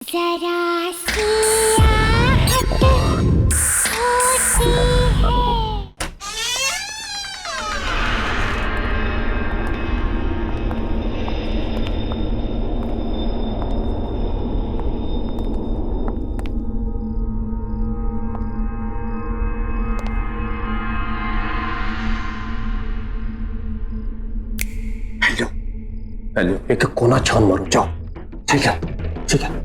जरा सी आहट होती है। हेलो हेलो, एक कोना छान मारो, जाओ। ठीक है ठीक है।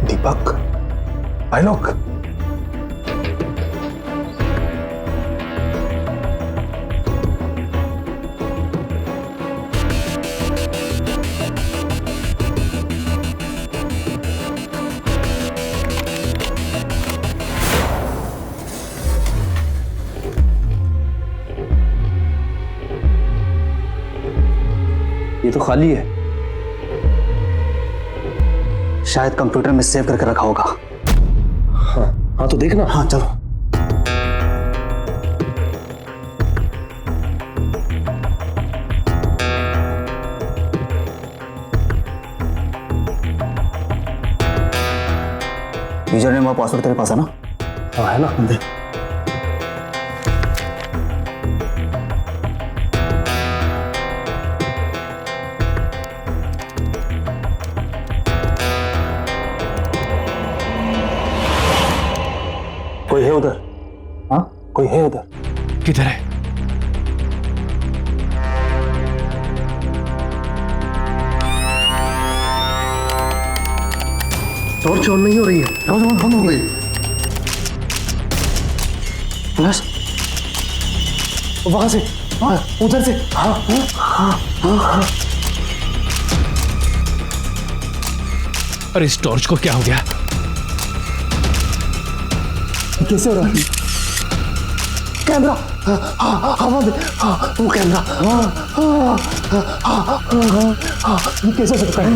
दीपक, आलोक, ये तो खाली है। शायद कंप्यूटर में सेव करके रखा होगा। हाँ हाँ, तो देखना। हाँ चलो। यूजर नेम और पासवर्ड तेरे पास है ना? हाँ है ना, दे। कोई है उधर? हाँ कोई है उधर? किधर है? टॉर्च ऑन नहीं हो रही है। टॉर्च ऑन बंद हो गई। बस वहां से, उधर से। हाँ हाँ हाँ हाँ। अरे इस टॉर्च को क्या हो गया? कैसे हो रहा है? कैमरा, हवा में, वो कैमरा, ये कैसे हो सकता है?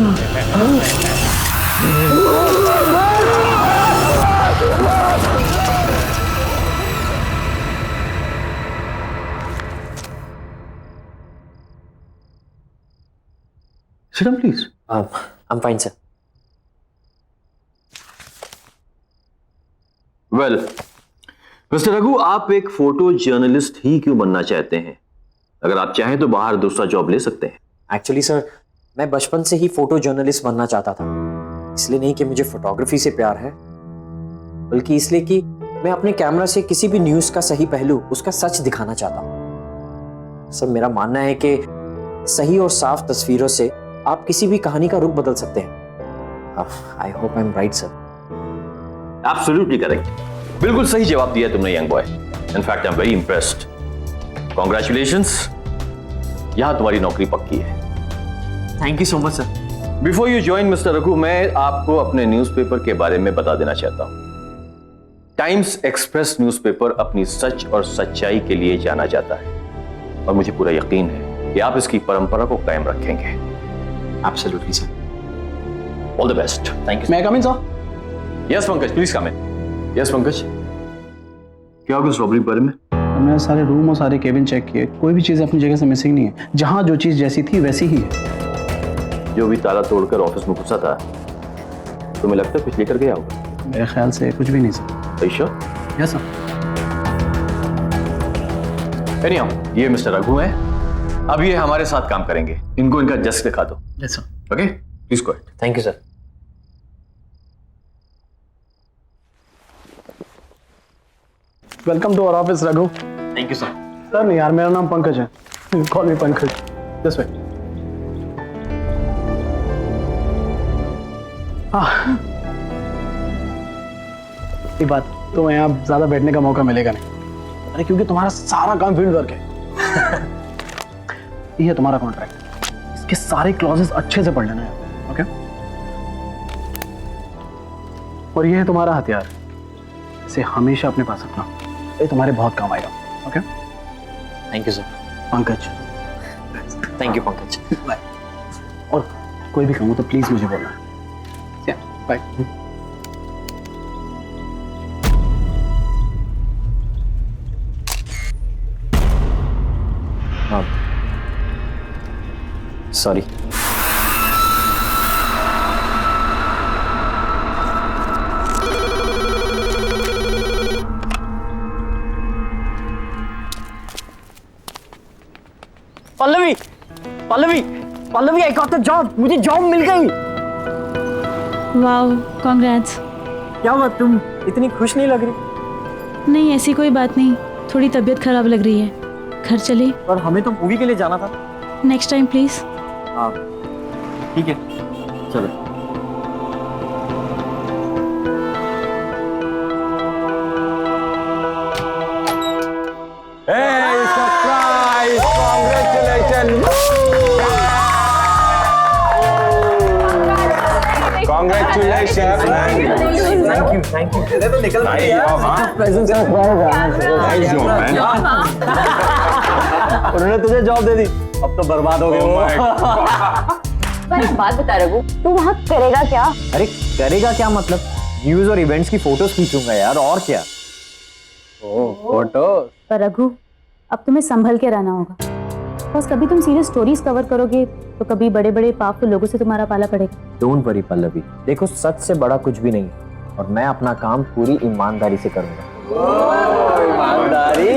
Sit down, please. I'm fine, sir. Well mister Raghu, आप एक फोटो जर्नलिस्ट ही क्यों बनना चाहते हैं? अगर आप चाहें तो बाहर दूसरा जॉब ले सकते हैं। एक्चुअली सर, मैं बचपन से ही फोटो जर्नलिस्ट बनना चाहता था। इसलिए नहीं कि मुझे फोटोग्राफी से प्यार है, बल्कि इसलिए कि मैं अपने कैमरा से किसी भी न्यूज का सही पहलू, उसका सच दिखाना चाहता हूँ। सर, मेरा मानना है कि सही और साफ तस्वीरों से आप किसी भी कहानी का रुख बदल सकते हैं। I hope I am right sir. Absolutely correct, बिल्कुल सही जवाब दिया तुमने young boy. In fact I am very impressed. Congratulations, यहां तुम्हारी नौकरी पक्की है। Thank you so much sir. Before you join mister Raghu, मैं आपको अपने न्यूज़पेपर के बारे में बता देना चाहता हूं। टाइम्स एक्सप्रेस न्यूज़पेपर अपनी सच और सच्चाई के लिए जाना जाता है, और मुझे पूरा यकीन है कि आप इसकी परंपरा को कायम रखेंगे। Absolutely sir. All the best. Thank you. May I come in sir? Yes Pankaj, please come in. Yes Pankaj, क्या होगा इस रॉबरी के बारे में? मैंने सारे रूम और सारे केबिन चेक किए, कोई भी चीज़ अपनी जगह से मिसिंग नहीं है। जहाँ जो चीज़ जैसी थी वैसी ही है। जो भी ताला तोड़कर ऑफिस में घुसा था, तुम्हें लगता है कुछ लेकर गया होगा? मेरे ख्याल से कुछ भी नहीं sir. Sure? Yes sir. Anyhow, ये मिस्टर रघु हैं। अब ये हमारे साथ काम करेंगे। इनको इनका डेस्क दिखा दो। Yes sir. Okay, please go ahead. Thank you sir. Welcome to our office Raghu. Thank you sir. Sir नहीं यार, मेरा नाम पंकज है। Call me Pankaj. This way. हाँ, ये बात तो यहाँ ज्यादा बैठने का मौका मिलेगा नहीं। अरे क्योंकि तुम्हारा सारा काम फील्ड वर्क है। ये है तुम्हारा कॉन्ट्रैक्ट, इसके सारे क्लॉजेस अच्छे से पढ़ लेना है। ओके? और ये है तुम्हारा हथियार, इसे हमेशा अपने पास रखना, ये तुम्हारे बहुत काम आएगा। Okay? Thank you sir. Pankaj. Thank you Pankaj. और कोई भी काम हो तो प्लीज मुझे बोलना। बाय। हाँ sorry. Pallavi Pallavi Pallavi I got the job, मुझे जॉब मिल गई। Wow, congrats. क्या हुआ, तुम इतनी खुश नहीं लग रही? नहीं, ऐसी कोई बात नहीं, थोड़ी तबीयत खराब लग रही है। घर चले? पर हमें तो मूवी के लिए जाना था। Next time please. हाँ ठीक है चलो। Thank you. तो निकल उन्होंने तुझे जॉब दे दी, अब तो बर्बाद हो गए वो। पर एक बात बता रघु, तू वहाँ करेगा क्या? अरे करेगा क्या मतलब, न्यूज और इवेंट्स की फोटोज खींचूंगा यार, और क्या। फोटो। पर रघु, अब तुम्हें संभल के रहना होगा, बस कभी तुम सीरियस स्टोरीज कवर करोगे तो कभी बड़े बड़े पावरफुल लोगों से तुम्हारा पाला पड़ेगा। डोंट वरी पल्लवी, देखो सच से बड़ा कुछ भी नहीं और मैं अपना काम पूरी ईमानदारी से करूंगा। ईमानदारी।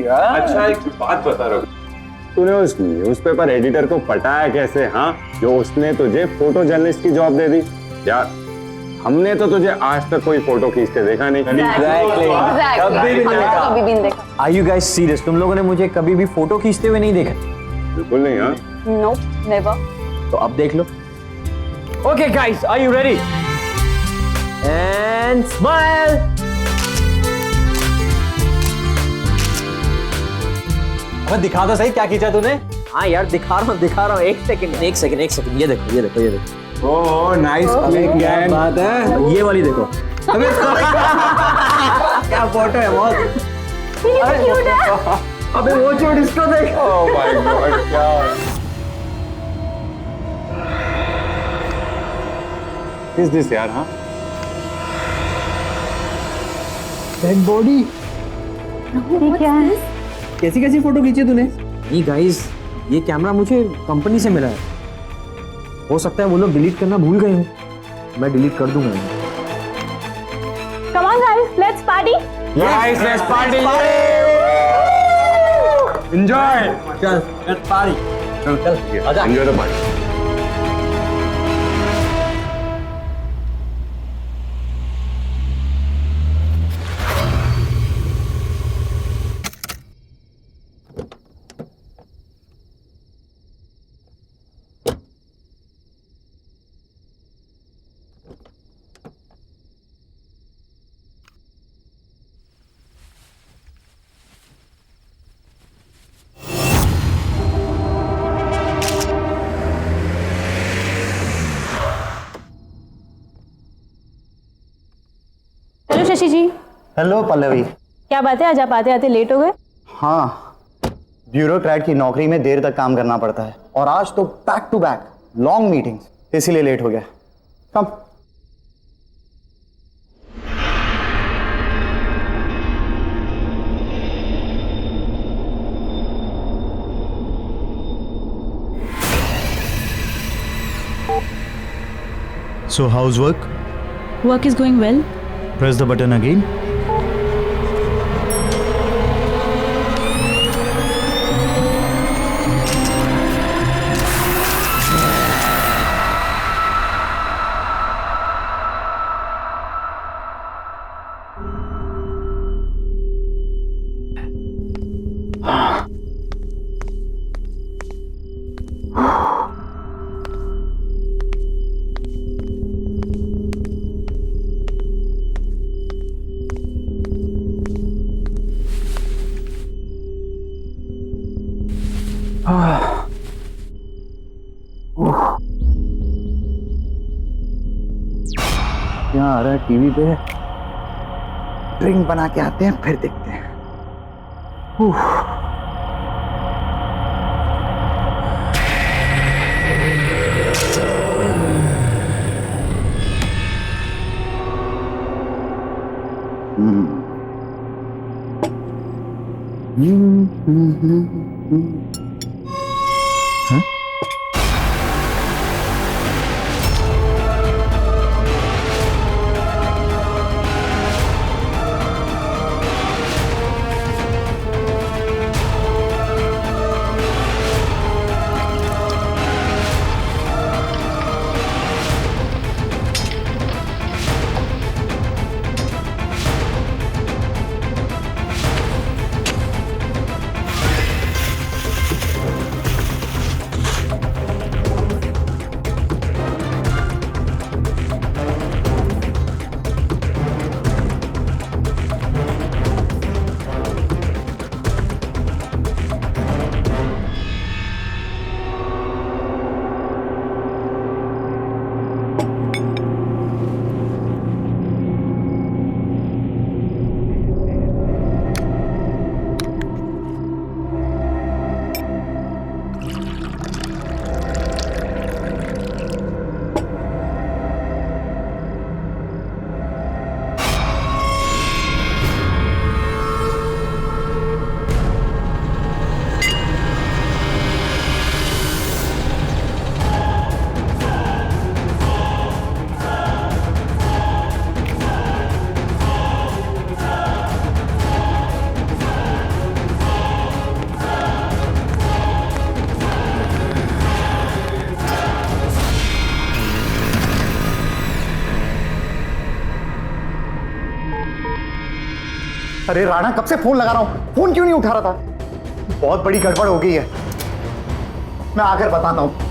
अच्छा एक बात बता रहा हूँ, तूने उस न्यूज़पेपर एडिटर को पटाया कैसे? हाँ, जो उसने तुझे फोटो जर्नलिस्ट की जॉब दे दी यार। हमने तो तुझे आज तक कोई फोटो खींचते देखा नहीं। कभी भी नहीं देखा। Are you guys serious? तुम लोगों ने मुझे कभी भी फोटो खींचते हुए नहीं देखा? बिल्कुल नहीं। हाँ नो नेवर। तो अब देख लो। Okay guys, are you ready? And smile. अबे दिखा दो सही, क्या खींचा तूने? हाँ यार दिखा रहा हूँ। एक सेकंड, ये देखो। Oh nice click man. बात है, ये वाली देखो। क्या फोटो है बहुत। अबे वो चोट इसको देख। ओह माय गॉड, क्या इज दिस यार? हाँ डेड बॉडी। ये क्या है? कैसी फोटो खींची तूने? नहीं गाइस, ये कैमरा मुझे कंपनी से मिला है। हो सकता है वो लोग डिलीट करना भूल गए हों, मैं डिलीट कर दूंगा। Come on guys, let's party. Guys let's party. Enjoy. चल लेट्स पार्टी। चल आजा, enjoy the party. Hello Shashi ji. Hello Pallavi. क्या बात है, आज आप आते आते लेट हो गए? हाँ, ब्यूरोक्रेट की नौकरी में देर तक काम करना पड़ता है और आज तो back to back long meetings, इसीलिए लेट हो गया। कम। So how's work? Work is going well. Press the button again. यहाँ आ रहा है टीवी पे, ड्रिंक बना के आते हैं फिर देखते हैं। अरे राणा, कब से फोन लगा रहा हूं, फोन क्यों नहीं उठा रहा था? बहुत बड़ी गड़बड़ हो गई है, मैं आकर बताता हूं।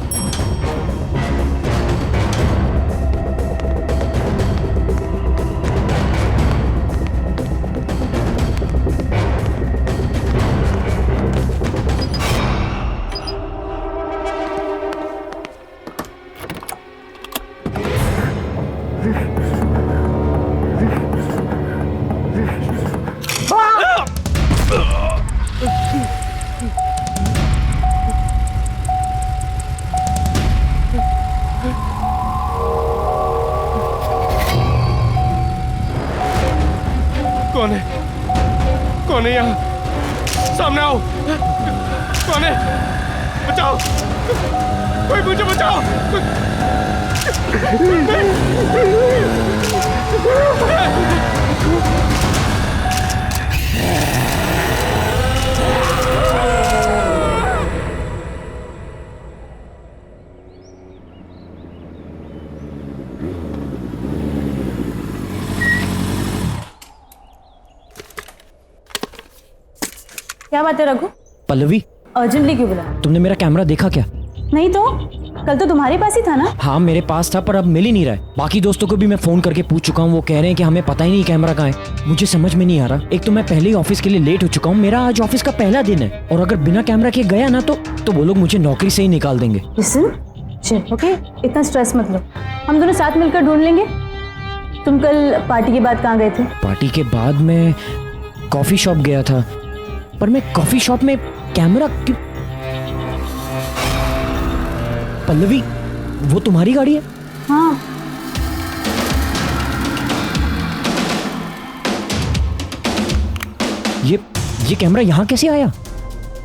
कौन है? कौन है यहाँ? सामने आओ। कौन है? बचाओ, कोई मुझे बचाओ। क्या बात है रघु? पल्लवी, अर्जेंटली क्यों बुला? तुमने मेरा कैमरा देखा क्या? नहीं तो कल तो तुम्हारे पास ही था ना? हाँ मेरे पास था, पर अब मिल ही नहीं रहा है। बाकी दोस्तों को भी मैं फोन करके पूछ चुका हूँ, वो कह रहे हैं कि हमें पता ही नहीं कैमरा कहाँ है। मुझे समझ में नहीं आ रहा। एक तो मैं पहले ही ऑफिस के लिए लेट हो चुका हूँ, मेरा आज ऑफिस का पहला दिन है, और अगर बिना कैमरा के गया ना तो वो लोग मुझे नौकरी से ही निकाल देंगे। ओके, इतना स्ट्रेस मत लो, हम दोनों साथ मिलकर ढूंढ लेंगे। तुम कल पार्टी के बाद कहाँ गए थे? पार्टी के बाद मैं कॉफी शॉप गया था, पर मैं कॉफी शॉप में कैमरा क्यों? पल्लवी, वो तुम्हारी गाड़ी है? हाँ। ये कैमरा यहाँ कैसे आया?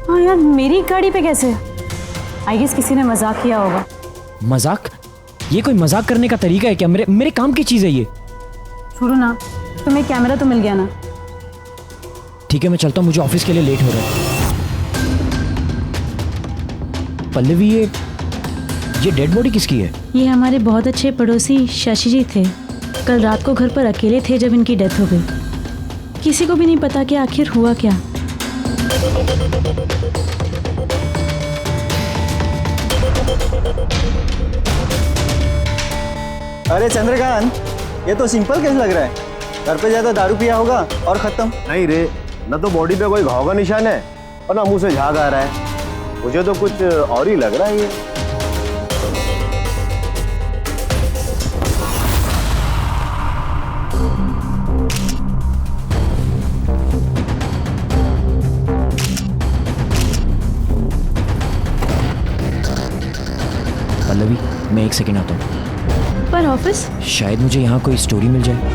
हाँ यार, मेरी गाड़ी पे कैसे? आई गेस किसी ने मजाक किया होगा। मजाक? ये कोई मजाक करने का तरीका है क्या? मेरे काम की चीज है ये। छोड़ो ना, तुम्हें कैमरा तो मिल गया ना। ठीक है, मैं चलता हूँ, मुझे ऑफिस के लिए लेट हो रहा है। पल्लवी, ये डेड बॉडी किसकी है? ये हमारे बहुत अच्छे पड़ोसी शशि जी थे। कल रात को घर पर अकेले थे जब इनकी डेथ हो गई। किसी को भी नहीं पता कि आखिर हुआ क्या। अरे चंद्रकांत, ये तो सिंपल केस लग रहा है। घर पे ज्यादा दारू पिया होगा और खत्म। नहीं रे, न तो बॉडी पे कोई घाव का निशान है और ना मुंह से झाग आ रहा है। मुझे तो कुछ और ही लग रहा है ये। पल्लवी, मैं एक सेकेंड आता हूँ। पर ऑफिस? शायद मुझे यहाँ कोई स्टोरी मिल जाए।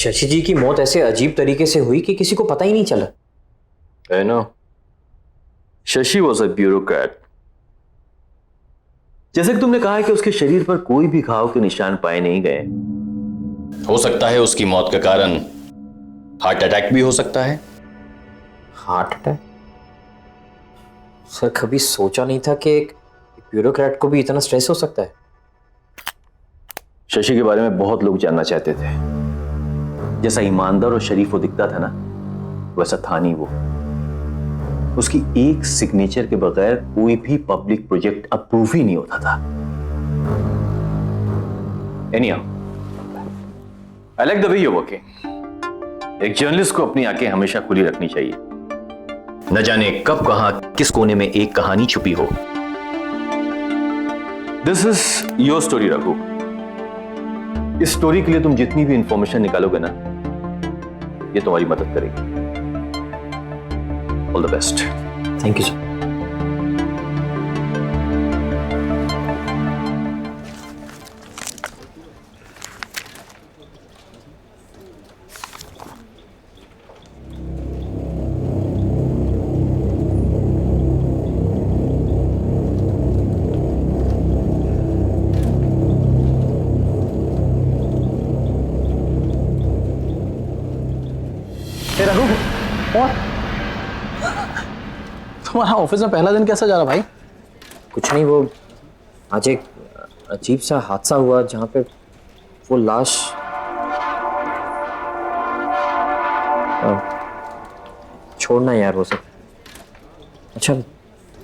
शशि जी की मौत ऐसे अजीब तरीके से हुई कि किसी को पता ही नहीं चला। I know. Shashi was a bureaucrat. जैसे कि तुमने कहा है कि उसके शरीर पर कोई भी घाव के निशान पाए नहीं गए, हो सकता है उसकी मौत का कारण हार्ट अटैक भी हो सकता है। Heart attack? सर कभी सोचा नहीं था कि एक ब्यूरोक्रेट को भी इतना स्ट्रेस हो सकता है। शशि के बारे में बहुत लोग जानना चाहते थे। जैसा ईमानदार और शरीफ वो दिखता था ना, वैसा था नहीं वो। उसकी एक सिग्नेचर के बगैर कोई भी पब्लिक प्रोजेक्ट अप्रूव ही नहीं होता था। Anyhow, I like the way you're working. एक जर्नलिस्ट को अपनी आंखें हमेशा खुली रखनी चाहिए। न जाने कब कहां किस कोने में एक कहानी छुपी हो। This is your story Raghu. इस स्टोरी के लिए तुम जितनी भी इंफॉर्मेशन निकालोगे ना, ये तुम्हारी मदद करेगी। All the best. Thank you sir. Raghu, और तुम्हारा ऑफिस में पहला दिन कैसा जा रहा भाई? कुछ नहीं, वो आज एक अजीब सा हादसा हुआ जहां पे वो लाश छोड़ना यार वो सब। अच्छा,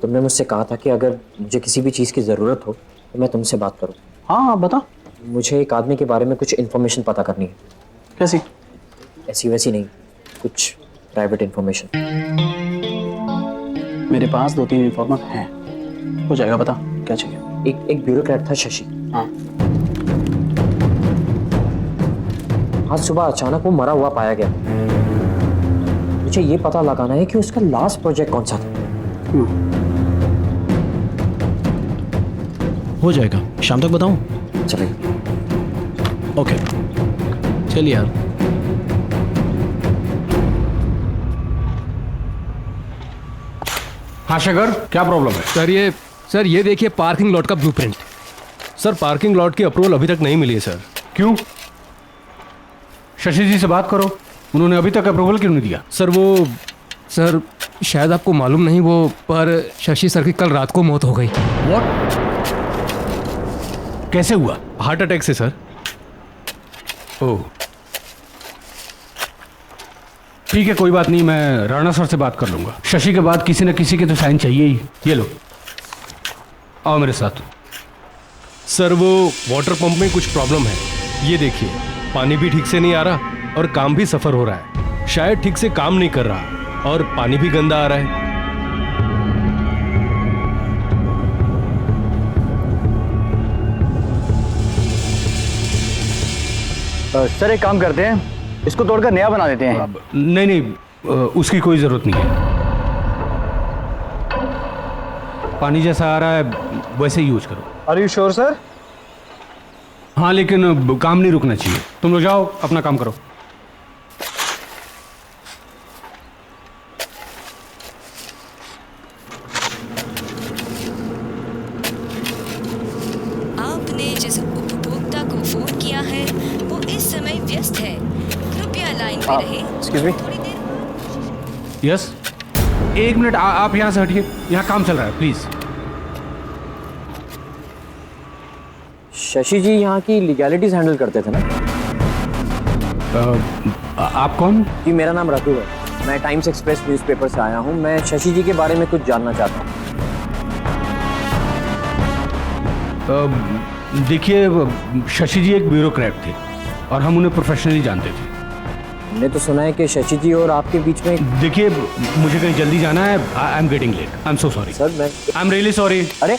तुमने मुझसे कहा था कि अगर मुझे किसी भी चीज़ की ज़रूरत हो तो मैं तुमसे बात करूं। हाँ बता। मुझे एक आदमी के बारे में कुछ इन्फॉर्मेशन पता करनी है। कैसी? ऐसी वैसी नहीं, कुछ प्राइवेट इन्फॉर्मेशन। मेरे पास 2-3 इन्फॉर्मर हैं, हो जाएगा। बता क्या चाहिए? एक ब्यूरोक्रेट था शशि। हाँ। आज सुबह अचानक वो मरा हुआ पाया गया। मुझे ये पता लगाना है कि उसका लास्ट प्रोजेक्ट कौन सा था। हो जाएगा, शाम तक बताऊं? चलेगा। ओके, चलिए यार। हाँ शेखर, क्या प्रॉब्लम है? सर ये देखिए पार्किंग लॉट का ब्लूप्रिंट। सर पार्किंग लॉट की अप्रूवल अभी तक नहीं मिली है सर। क्यों? शशि जी से बात करो, उन्होंने अभी तक अप्रूवल क्यों नहीं दिया? सर शायद आपको मालूम नहीं, वो पर शशि सर की कल रात को मौत हो गई। व्हाट? कैसे हुआ? हार्ट अटैक से सर। ओह ठीक है, कोई बात नहीं, मैं राणा सर से बात कर लूंगा। शशि के बाद किसी न किसी के तो साइन चाहिए ही। ये लो, आओ मेरे साथ। सर वो वाटर पंप में कुछ प्रॉब्लम है। ये देखिए, पानी भी ठीक से नहीं आ रहा और काम भी सफर हो रहा है। शायद ठीक से काम नहीं कर रहा और पानी भी गंदा आ रहा है। सर एक काम करते हैं, इसको तोड़कर नया बना देते हैं। नहीं, उसकी कोई जरूरत नहीं है। पानी जैसा आ रहा है वैसे ही यूज करो। Are you sure sir? हाँ, लेकिन काम नहीं रुकना चाहिए। तुम लोग जाओ, अपना काम करो। आपने जिस उपभोक्ता को फोन किया है वो इस समय व्यस्त है, कृपया लाइन पे रहे। Excuse me. थोड़ी देर यस, एक मिनट, आप यहाँ से हटिए, यहाँ काम चल रहा है, प्लीज। शशि जी यहाँ की लीगैलिटीज हैंडल करते थे ना? आप कौन? जी मेरा नाम रघु है, मैं टाइम्स एक्सप्रेस न्यूज़पेपर से आया हूँ। मैं शशि जी के बारे में कुछ जानना चाहता हूँ। देखिए, शशि जी एक ब्यूरोक्रेट थे और हम उन्हें प्रोफेशनली जानते थे। हमने तो सुना है कि शशि जी और आपके बीच में। देखिए, मुझे कहीं जल्दी जाना है। I am getting late, I am so sorry sir. मैं आई एम रियली सॉरी। अरे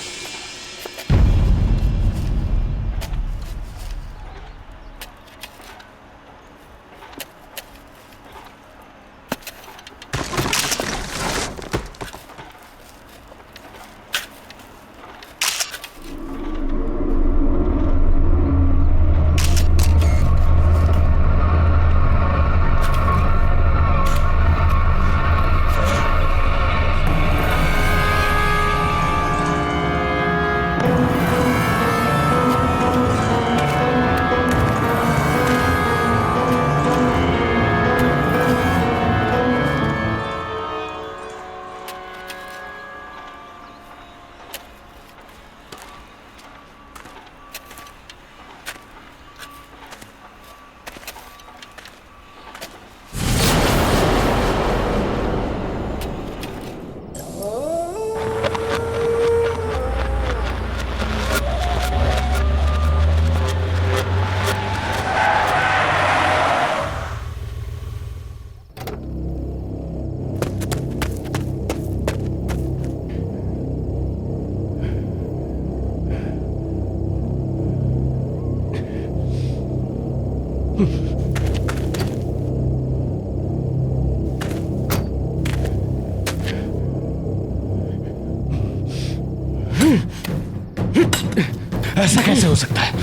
ऐसा कैसे हो सकता है?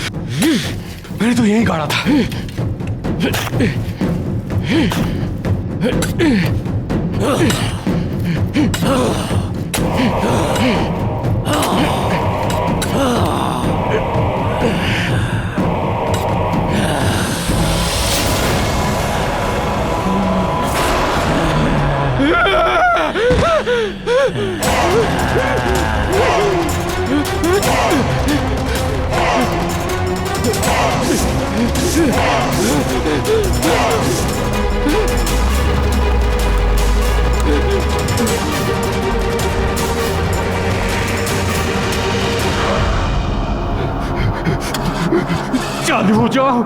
मैंने तो यही गाड़ा था। चालू हो जाओ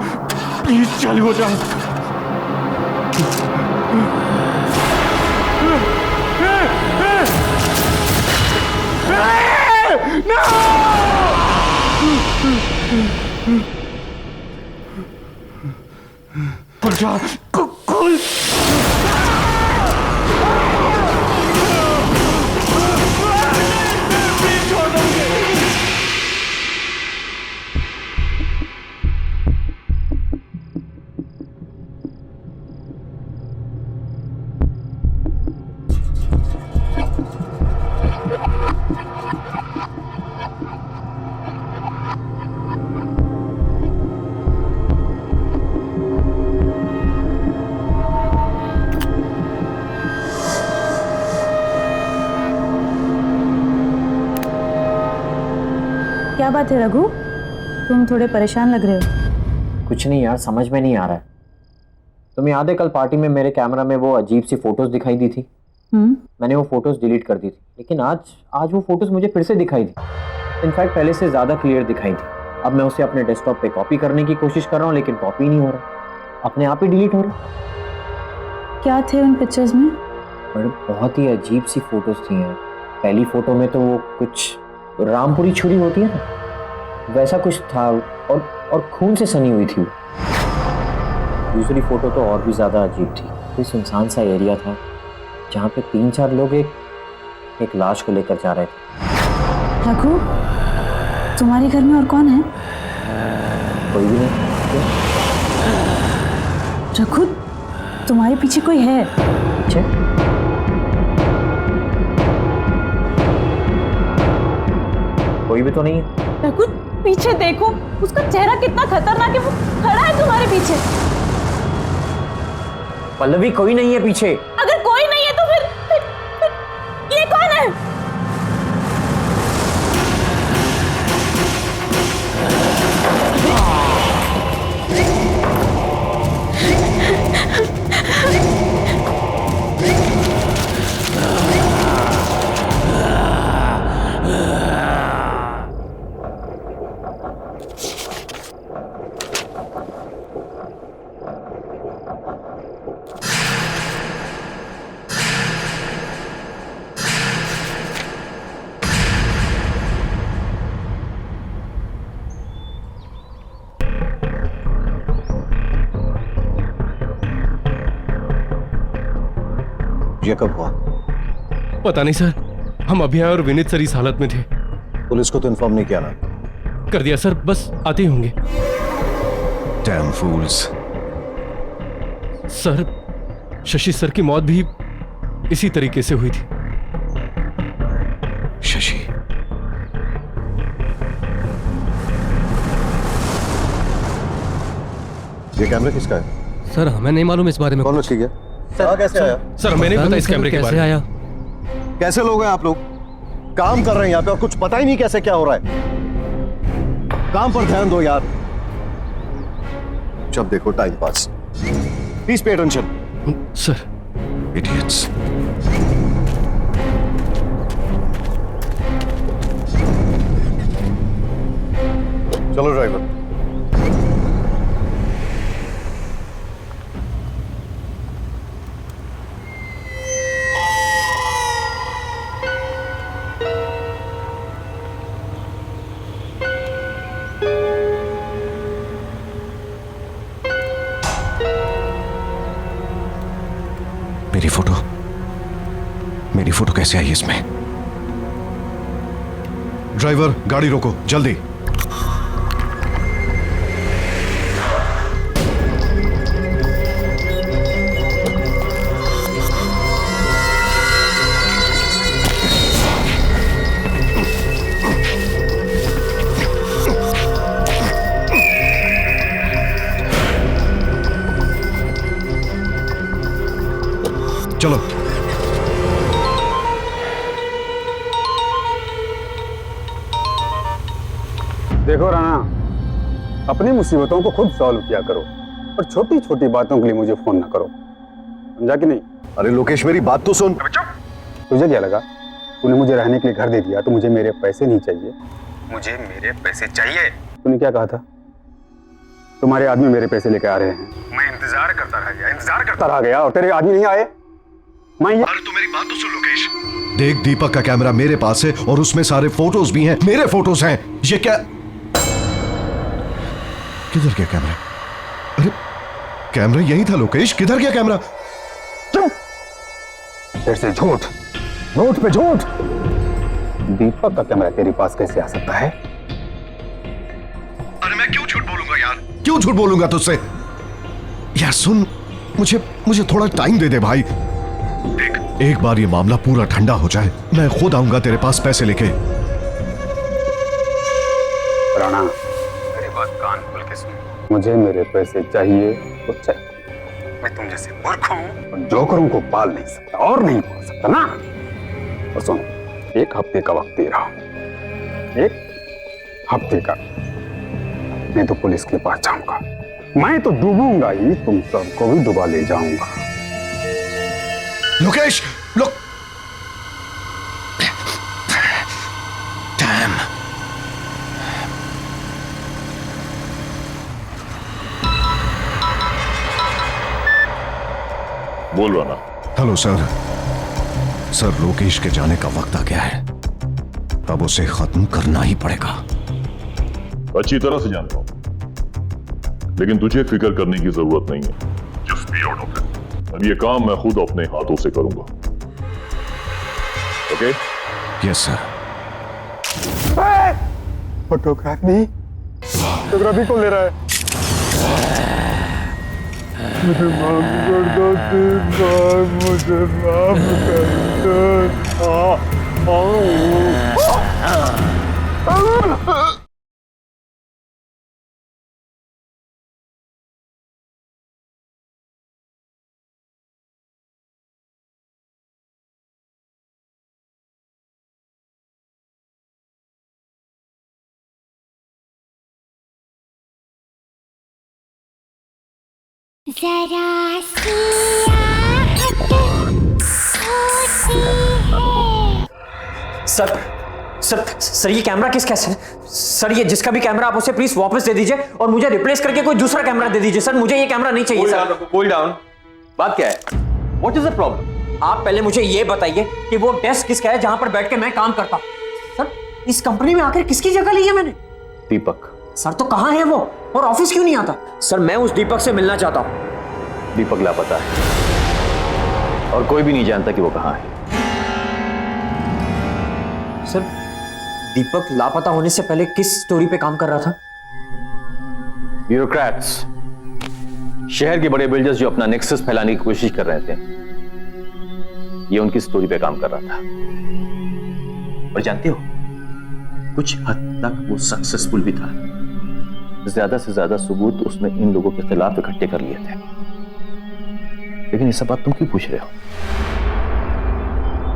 प्लीज, चालू हो जाओ। खुल जा, खुल। क्या बात है रघु, तुम थोड़े परेशान लग रहे हो। कुछ नहीं यार, समझ में नहीं आ रहा है। तुम्हें याद है कल पार्टी में मेरे कैमरा में वो अजीब सी फोटोज दिखाई दी थी? मैंने वो फोटोज डिलीट कर दी थी, लेकिन आज वो फोटोज मुझे फिर से दिखाई दी। इनफैक्ट पहले से ज्यादा क्लियर दिखाई थी। अब मैं उसे अपने डेस्कटॉप पे कॉपी करने की कोशिश कर रहा हूँ, लेकिन कॉपी नहीं हो रहा, अपने आप ही डिलीट हो रहा। क्या थे उन पिक्चर्स में? बड़े बहुत ही अजीब सी फोटोज थी यार। पहली फोटो में तो वो कुछ रामपुरी छुरी होती है ना, वैसा कुछ था, और खून से सनी हुई थी। दूसरी फोटो तो और भी ज्यादा अजीब थी। कोई सुनसान सा एरिया था जहाँ पे 3-4 लोग एक लाश को लेकर जा रहे थे। रघु, तुम्हारे घर में और कौन है? कोई भी नहीं। रघु, तुम्हारे पीछे कोई है? पीछे? कोई भी तो नहीं है। रघु, पीछे देखो, उसका चेहरा कितना खतरनाक है, वो खड़ा है तुम्हारे पीछे। पल्लवी, कोई नहीं है पीछे। अगर कोई नहीं है तो फिर ये कौन है? ये कब हुआ? पता नहीं सर, हम अभी आए और विनीत सर इस हालत में थे। पुलिस को तो इन्फॉर्म नहीं किया ना? कर दिया सर, बस आते ही होंगे। Damn fools. Sir, Shashi sir की मौत भी इसी तरीके से हुई थी। शशि? ये कैमरा किसका है? सर हमें नहीं मालूम इस बारे में। कौन मछली गया? कैसे आया? सर हमें नहीं पता इस कैमरे के बारे में। आया? कैसे लोग हैं आप लोग? काम कर रहे हैं यहाँ पे और कुछ पता ही नहीं कैसे क्या हो रहा है। काम पर ध्यान दो यार। जब देखो time pass. Please pay attention. Sir. Idiots. चलो ड्राइवर। मेरी फोटो कैसे आई इसमें? ड्राइवर गाड़ी रोको जल्दी। देखो राणा, अपनी मुसीबतों को खुद सॉल्व किया करो और छोटी छोटी बातों के लिए मुझे फोन ना करो, समझा कि नहीं? अरे लोकेश मेरी बात तो सुन। तुझे क्या लगा तूने मुझे रहने के लिए घर दे दिया तो मुझे मेरे पैसे नहीं चाहिए? मुझे मेरे पैसे चाहिए। तूने क्या कहा था? तुम्हारे आदमी मेरे पैसे लेके आ रहे हैं। मैं इंतजार करता रह गया और तेरे आदमी नहीं आए। अरे तू मेरी बात तो सुन लोकेश। देख, दीपक का कैमरा मेरे पास है और उसमें सारे फोटोज भी हैं, मेरे फोटोज हैं। ये क्या? किधर गया कैमरा? अरे कैमरा यही था लोकेश, किधर गया कैमरा? तेरे से झूठ पे झूठ। दीपक का कैमरा तेरे पास कैसे आ सकता है? अरे मैं क्यों झूठ बोलूंगा यार, क्यों झूठ बोलूंगा तुझसे? यार सुन, मुझे थोड़ा टाइम दे दे भाई। देख, एक बार ये मामला पूरा ठंडा हो जाए, मैं खुद आऊंगा तेरे पास पैसे लेके। राणा, मेरी बात कान खोल के सुन। मुझे मेरे पैसे चाहिए तो चाहिए। मैं तुम जैसे मूर्ख हूं और जोकरों को पाल नहीं सकता और नहीं पाल सकता ना। और सुनो, 1 हफ्ते का वक्त दे रहा हूं, 1 हफ्ते का, नहीं तो पुलिस के पास जाऊंगा। मैं तो डूबूंगा ही, तुम सबको भी डुबा ले जाऊंगा। लोकेश, डैम। बोल रहा ना। हेलो सर, लोकेश के जाने का वक्त आ गया है, अब उसे खत्म करना ही पड़ेगा। अच्छी तरह से जानता हूं, लेकिन तुझे फिक्र करने की जरूरत नहीं है। Just be out of it. अब ये काम मैं खुद अपने हाथों से करूंगा। ओके? Yes sir. फोटोग्राफी कौन ले रहा है? मुझे माफ कर दो, मुझे माफ कर दो। जरा सी आहट होती है। सर ये कैमरा किसका है सर? ये जिसका भी कैमरा आप उसे प्लीज वापस दे दीजिए और मुझे रिप्लेस करके कोई दूसरा कैमरा दे दीजिए। सर मुझे ये कैमरा नहीं चाहिए सर। Cool down. बात क्या है? What is the problem? आप पहले मुझे ये बताइए कि वो डेस्क किसका है जहां पर बैठ के मैं काम करता हूं। सर इस कंपनी में आखिर किसकी जगह ली है मैंने? दीपक। सर तो कहां है वो और ऑफिस क्यों नहीं आता? सर मैं उस दीपक से मिलना चाहता हूं। दीपक लापता है और कोई भी नहीं जानता कि वो कहां है। सर दीपक लापता होने से पहले किस स्टोरी पे काम कर रहा था? ब्यूरोक्रेट्स, शहर के बड़े बिल्डर्स जो अपना नेक्सस फैलाने की कोशिश कर रहे थे, ये उनकी स्टोरी पे काम कर रहा था। और जानते हो, कुछ हद तक वो सक्सेसफुल भी था। ज्यादा से ज्यादा सबूत उसने इन लोगों के खिलाफ इकट्ठे कर लिए थे। लेकिन ये सब बात तुम क्यों पूछ रहे हो?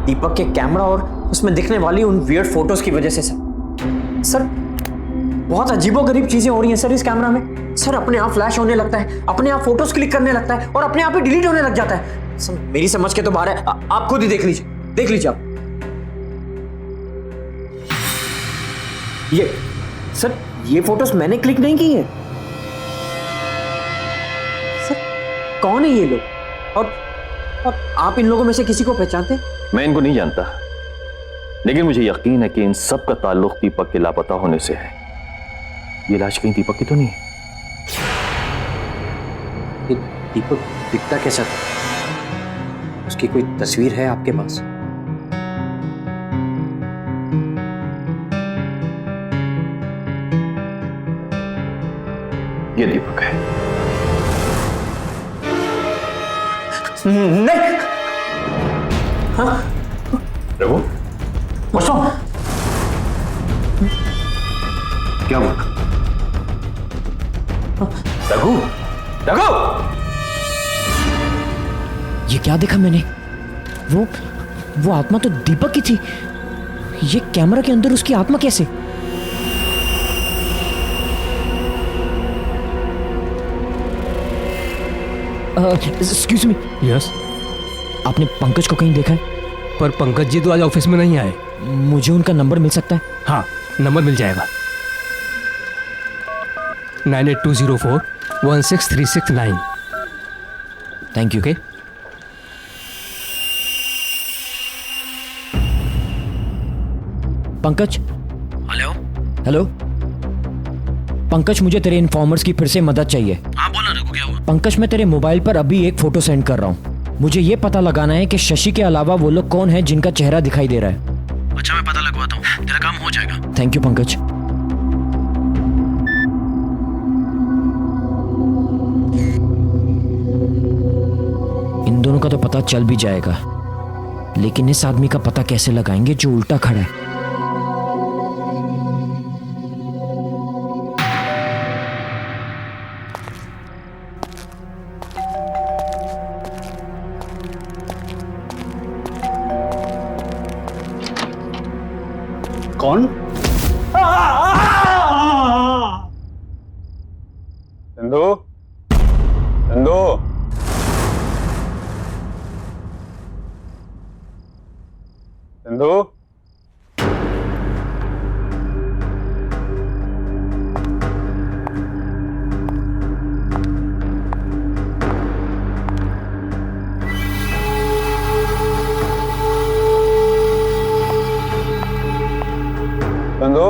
दीपक के कैमरा और उसमें दिखने वाली उन वियर्ड फोटोज की वजह से सर बहुत अजीबोगरीब चीजें हो रही हैं सर इस कैमरा में। सर अपने आप फ्लैश होने लगता है, अपने आप फोटोज क्लिक करने लगता है और अपने आप ही डिलीट होने लग जाता है। सर मेरी समझ के तो बाहर है, आप खुद ही देख लीजिए आप। ये सर ये फोटोज मैंने क्लिक नहीं की है। सर कौन है ये लोग और आप इन लोगों में से किसी को पहचानते? मैं इनको नहीं जानता, लेकिन मुझे यकीन है कि इन सब का ताल्लुक दीपक के लापता होने से है। ये लाश कहीं दीपक की तो नहीं? दीपक दिखता कैसा था? उसकी कोई तस्वीर है आपके पास? ये दीपक है। नहीं। हाँ? रघु, बसो। क्या हुआ? रघु, ये क्या देखा मैंने? वो आत्मा तो दीपक की थी। ये कैमरा के अंदर उसकी आत्मा कैसे? Excuse me. यस। आपने पंकज को कहीं देखा है? पर पंकज जी तो आज ऑफिस में नहीं आए। मुझे उनका नंबर मिल सकता है? हाँ, नंबर मिल जाएगा। 9820416369। Thank you. Okay. Pankaj. Hello Pankaj, मुझे तेरे इन्फॉर्मर्स की फिर से मदद चाहिए। हाँ बोला रघु, क्या हुआ? पंकज, मैं तेरे मोबाइल पर अभी एक फोटो सेंड कर रहा हूँ। मुझे ये पता लगाना है कि शशि के अलावा वो लोग कौन है जिनका चेहरा दिखाई दे रहा है। अच्छा, मैं पता लगवाता हूँ, तेरा काम हो जाएगा। Thank you Pankaj. इन दोनों का तो पता चल भी जाएगा, लेकिन इस आदमी का पता कैसे लगाएंगे जो उल्टा खड़ा है? कौन? चंदू, चंदू, चंदू, चंदू,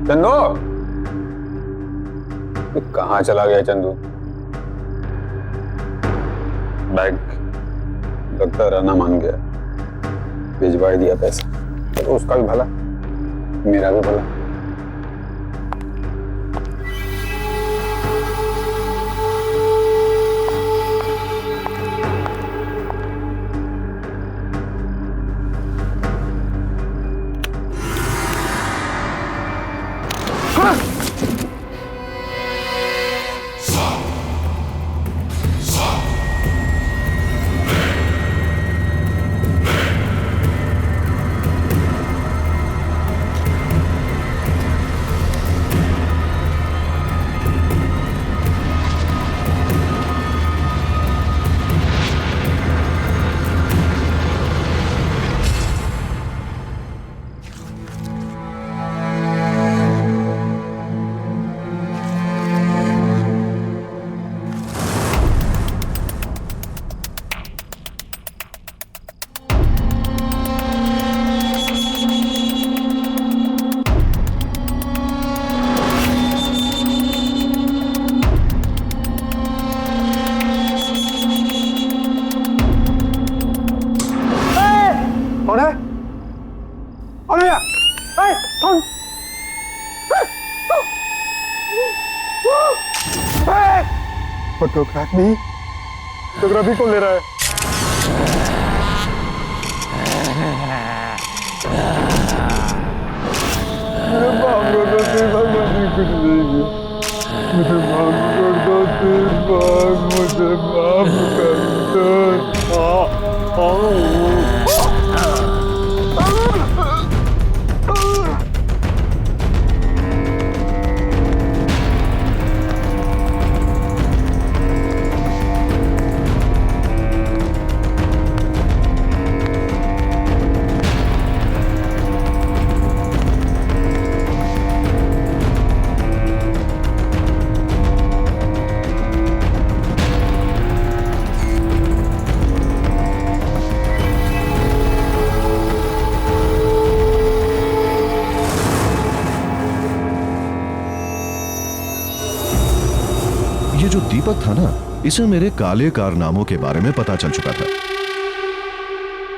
चंदू, तू कहाँ चला गया चंदू? बैग लगता रहना मान गया, भिजवा ही दिया पैसा। तो उसका भी भला, मेरा भी भला। फोटोग्राफ नहीं, फोटोग्राफी कौन ले रहा है? मेरे बाप को तो तेरे भगवान कुछ नहीं किया। मुझे माफ कर दो, तेरे बाप मुझे माफ कर दो। ये जो दीपक था ना, इसे मेरे काले कारनामों के बारे में पता चल चुका था।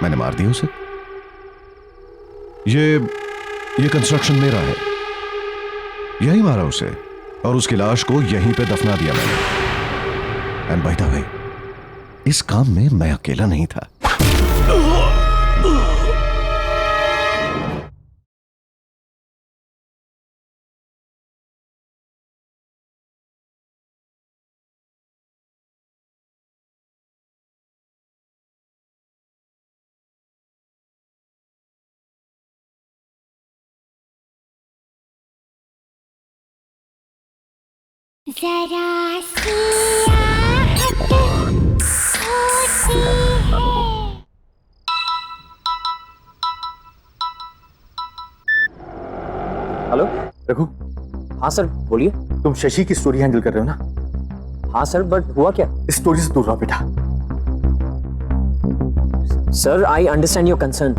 मैंने मार दिया उसे। ये कंस्ट्रक्शन मेरा है, यही मारा उसे और उसकी लाश को यहीं पे दफना दिया मैंने। एंड बाय द वे, इस काम में मैं अकेला नहीं था। जरा सी आहट हेलो रघु, हाँ सर बोलिए। तुम शशि की स्टोरी हैंडल कर रहे हो ना? हाँ सर, बट हुआ क्या? इस स्टोरी से दूर रहो बेटा। Sir I understand your concern,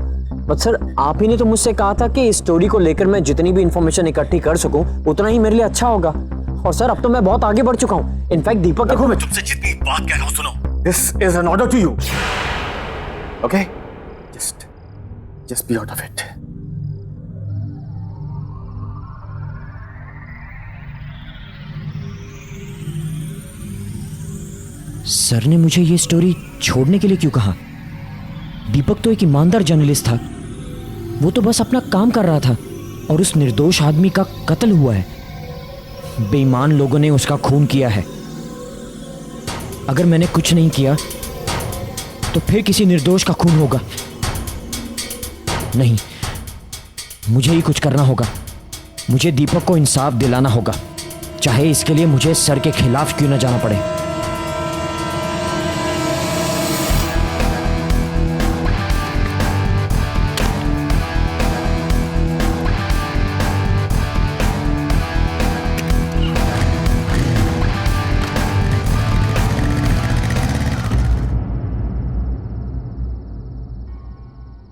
but sir आप ही ने तो मुझसे कहा था कि इस स्टोरी को लेकर मैं जितनी भी इंफॉर्मेशन इकट्ठी कर सकूं उतना ही मेरे लिए अच्छा होगा। और सर अब तो मैं बहुत आगे बढ़ चुका हूं। इनफैक्ट दीपक देखो, मैं तुमसे जितनी बात कह रहा हूं सुनो। This is an order to you, okay? Just be out of it. Sir ने मुझे ये स्टोरी छोड़ने के लिए क्यों कहा? दीपक तो एक ईमानदार जर्नलिस्ट था, वो तो बस अपना काम कर रहा था और उस निर्दोष आदमी का कत्ल हुआ है। बेईमान लोगों ने उसका खून किया है। अगर मैंने कुछ नहीं किया तो फिर किसी निर्दोष का खून होगा। नहीं, मुझे ही कुछ करना होगा। मुझे दीपक को इंसाफ दिलाना होगा, चाहे इसके लिए मुझे सर के खिलाफ क्यों न जाना पड़े।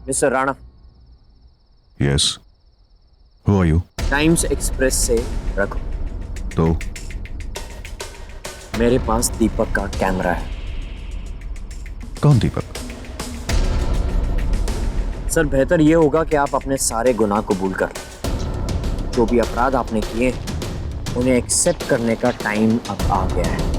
Mister Rana. Yes, who are you? Times Express से रखो। तो मेरे पास दीपक का कैमरा है। कौन दीपक? सर बेहतर यह होगा कि आप अपने सारे गुनाह कबूल कर लें। जो भी अपराध आपने किए उन्हें एक्सेप्ट करने का टाइम अब आ गया है।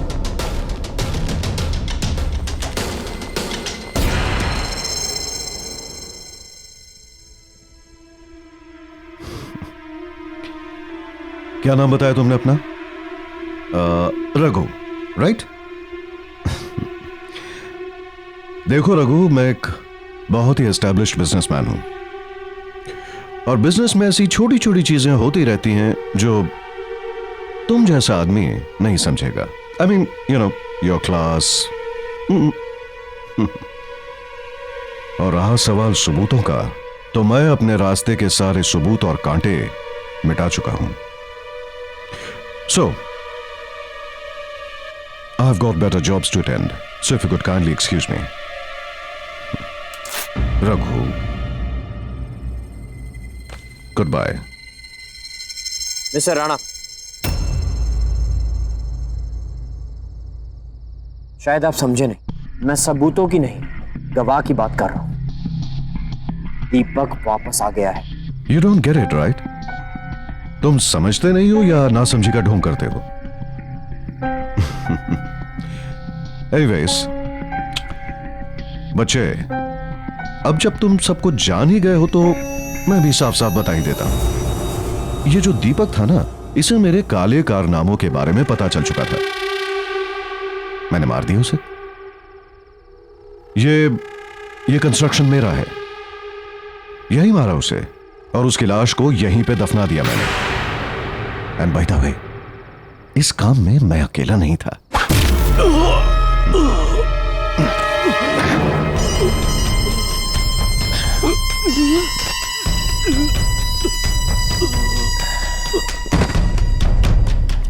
क्या नाम बताया तुमने अपना? रघु, राइट? देखो रघु, मैं एक बहुत ही एस्टैब्लिश्ड बिजनेसमैन हूं और बिजनेस में ऐसी छोटी छोटी चीजें होती रहती हैं जो तुम जैसा आदमी नहीं समझेगा। I mean you know your class. और रहा सवाल सबूतों का, तो मैं अपने रास्ते के सारे सबूत और कांटे मिटा चुका हूं। So, I've got better jobs to attend, so if you could kindly excuse me. Raghu. Goodbye. Mister Rana, शायद आप समझे नहीं, मैं सबूतों की नहीं गवाह की बात कर रहा हूं। दीपक वापस आ गया है। You don't get it, right? तुम समझते नहीं हो या नासमझी का ढोंग करते हो? Anyways, बच्चे, अब जब तुम सब कुछ जान ही गए हो तो मैं भी साफ साफ बता ही देता हूं। ये जो दीपक था ना, इसे मेरे काले कारनामों के बारे में पता चल चुका था। मैंने मार दिया उसे। ये कंस्ट्रक्शन मेरा है, यही मारा उसे और उसकी लाश को यहीं पे दफना दिया मैंने। एंड बाय द वे, इस काम में मैं अकेला नहीं था।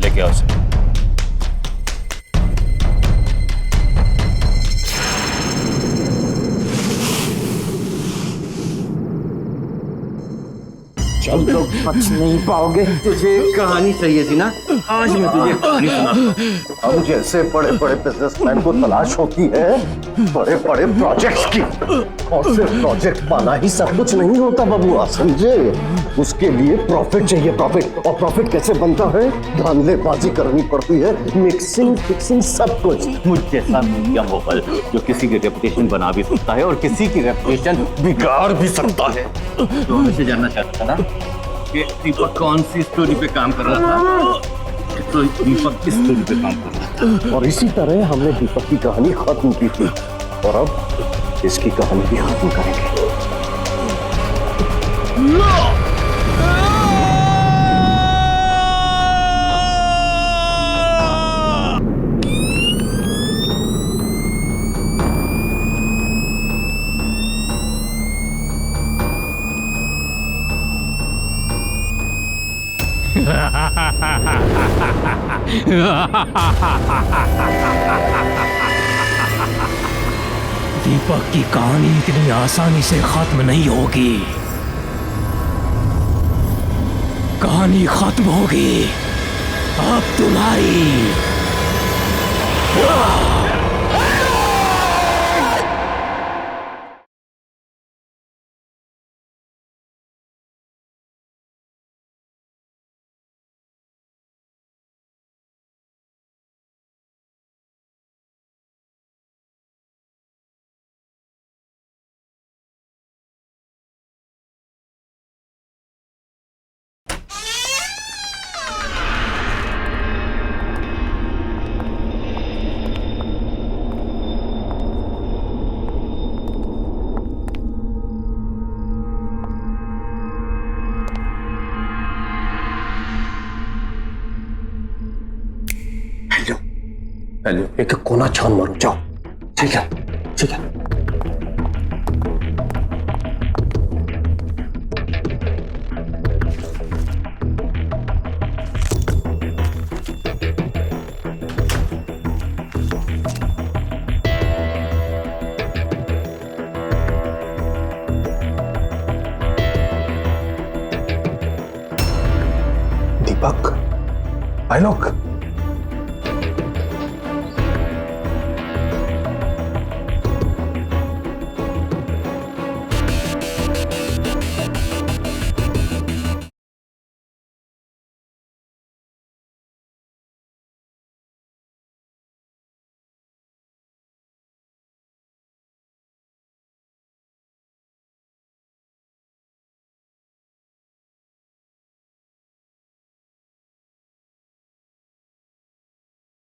लेके आओ उसे। तुम लोग बच नहीं पाओगे। तुझे कहानी चाहिए थी ना? आज मैं तुझे कहानी सुनाता हूं। हम जैसे बड़े बड़े बिजनेसमैन को तलाश होती है बड़े बड़े प्रोजेक्ट्स की, और सिर्फ प्रोजेक्ट पाना ही सब कुछ नहीं होता बबुआ, समझे? उसके लिए प्रॉफिट चाहिए, प्रॉफिट। और प्रॉफिट कैसे बनता है? धांधलेबाजी करनी पड़ती है, मिक्सिंग फिक्सिंग सब कुछ। मुझ जैसा मीडिया मोबाइल जो किसी की रेपुटेशन बना भी सकता है और किसी की रेपुटेशन बिगाड़ भी सकता है। तो हमें जानना चाहता था ना कि दीपक कौन सी स्टोरी पे काम कर रहा था? तो दीपक इस स्टोरी पे काम कर रहा था और इसी तरह हमने दीपक की कहानी खत्म की थी और अब इसकी कहानी भी खत्म करेंगे। दीपक की कहानी इतनी आसानी से खत्म नहीं होगी। कहानी खत्म होगी अब तुम्हारी। हेलो, एक कोना छान मारो, जाओ। ठीक है, ठीक है। दीपक, आलोक।